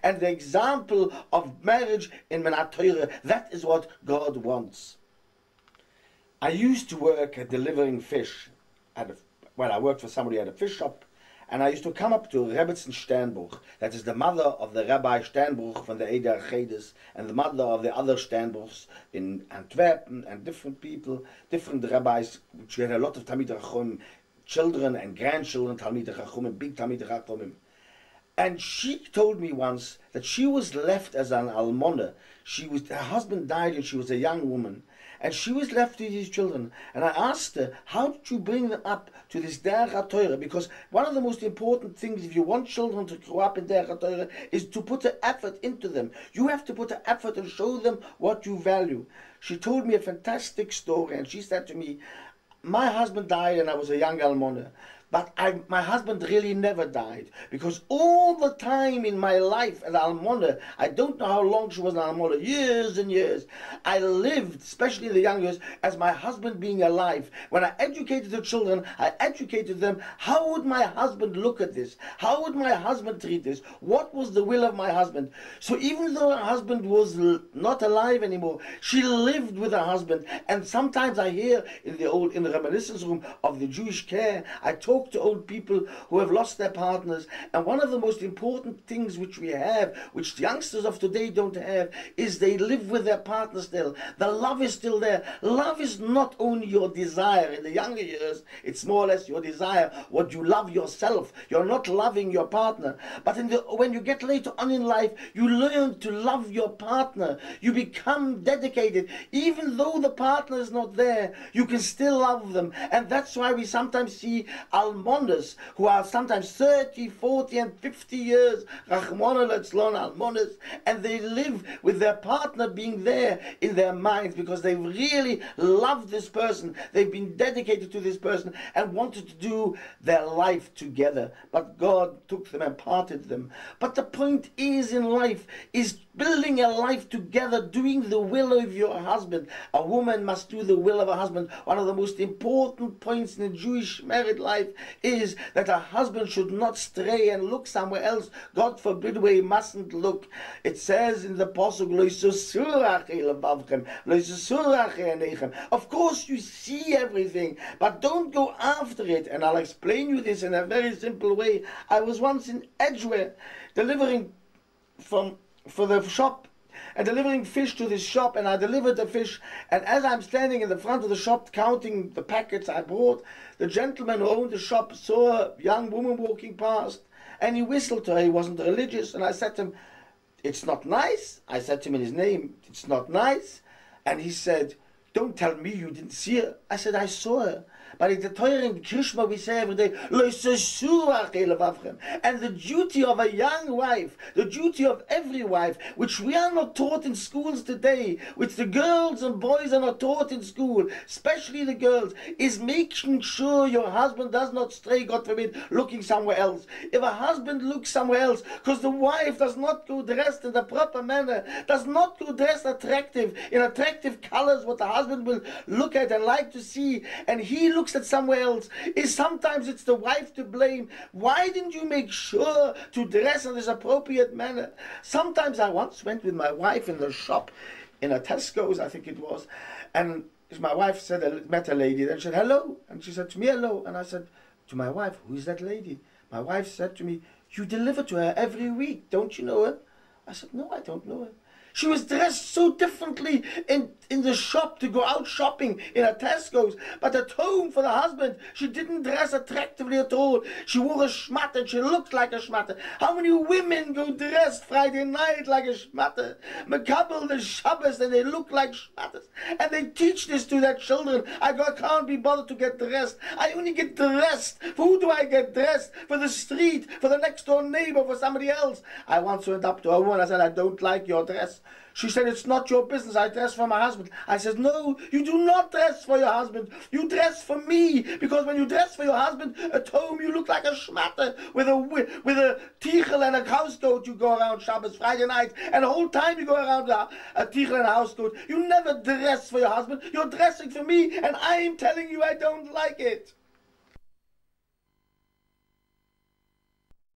and the example of marriage in Menat Torah. That is what God wants. I used to work at delivering fish. I worked for somebody at a fish shop, and I used to come up to Rebbetzin Sternbuch. That is the mother of the Rabbi Sternbuch from the Eder Chedes, and the mother of the other Sternbuchs in Antwerpen, and different people, different rabbis, which had a lot of Talmidei Chachomim, children and grandchildren, Talmidei Chachomim, big Talmidei Chachomim. And she told me once that she was left as an almona. Her husband died and she was a young woman. And she was left with these children. And I asked her, how did you bring them up to this Derech HaTorah? Because one of the most important things, if you want children to grow up in Derech HaTorah, is to put the effort into them. You have to put the effort and show them what you value. She told me a fantastic story, and she said to me, my husband died and I was a young almona. But my husband really never died, because all the time in my life as almona, I don't know how long she was an almona, years and years, I lived, especially in the young years, as my husband being alive. When I educated the children, I educated them, how would my husband look at this? How would my husband treat this? What was the will of my husband? So even though her husband was not alive anymore, she lived with her husband. And sometimes I hear in the reminiscence room of the Jewish care, I talk to old people who have lost their partners, and one of the most important things which we have, which the youngsters of today don't have, is they live with their partner still. The love is still there. Love is not only your desire. In the younger years, it's more or less your desire, what you love yourself. You're not loving your partner. But when you get later on in life, you learn to love your partner. You become dedicated. Even though the partner is not there, you can still love them. And that's why we sometimes see almonas who are sometimes 30, 40 and 50 years, Rachmana litzlan almonas, and they live with their partner being there in their minds because they really love this person. They've been dedicated to this person and wanted to do their life together. But God took them and parted them. But the point is in life is building a life together, doing the will of your husband. A woman must do the will of her husband. One of the most important points in the Jewish married life is that a husband should not stray and look somewhere else. God forbid where he mustn't look. It says in the Pasuk, of course you see everything, but don't go after it. And I'll explain you this in a very simple way. I was once in Edgware delivering for the shop and delivering fish to this shop, and I delivered the fish, and as I'm standing in the front of the shop counting the packets I brought, the gentleman who owned the shop saw a young woman walking past, and he whistled to her. He wasn't religious, and I said to him, "It's not nice." I said to him in his name, "It's not nice." And he said, "Don't tell me you didn't see her." I said, "I saw her." But in the Torah in Krishma we say every day, and the duty of a young wife, the duty of every wife, which we are not taught in schools today, which the girls and boys are not taught in school, especially the girls, is making sure your husband does not stray, God forbid, looking somewhere else. If a husband looks somewhere else, because the wife does not go dressed in the proper manner, does not go dressed in attractive colors, what the husband will look at and like to see, and he looks at somewhere else, is sometimes it's the wife to blame. Why didn't you make sure to dress in this appropriate manner? Sometimes I once went with my wife in the shop, in a Tesco's I think it was, and my wife met a lady, then she said hello, and she said to me hello, and I said to my wife, "Who is that lady?" My wife said to me, "You deliver to her every week, don't you know her?" I said, "No, I don't know her." She was dressed so differently in the shop to go out shopping in a Tesco's, but at home for the husband, she didn't dress attractively at all. She wore a schmatter, she looked like a schmatter. How many women go dressed Friday night like a schmatter? Makabel the Shabbos, and they look like schmatters. And they teach this to their children. I can't be bothered to get dressed. I only get dressed. For who do I get dressed? For the street, for the next door neighbor, for somebody else. I once went up to a woman, I said, "I don't like your dress." She said, "It's not your business. I dress for my husband." I said, "No, you do not dress for your husband. You dress for me. Because when you dress for your husband, at home you look like a schmatter with a tichel and a housecoat. You go around Shabbos, Friday night, and the whole time you go around a tichel and a housecoat. You never dress for your husband. You're dressing for me, and I'm telling you I don't like it."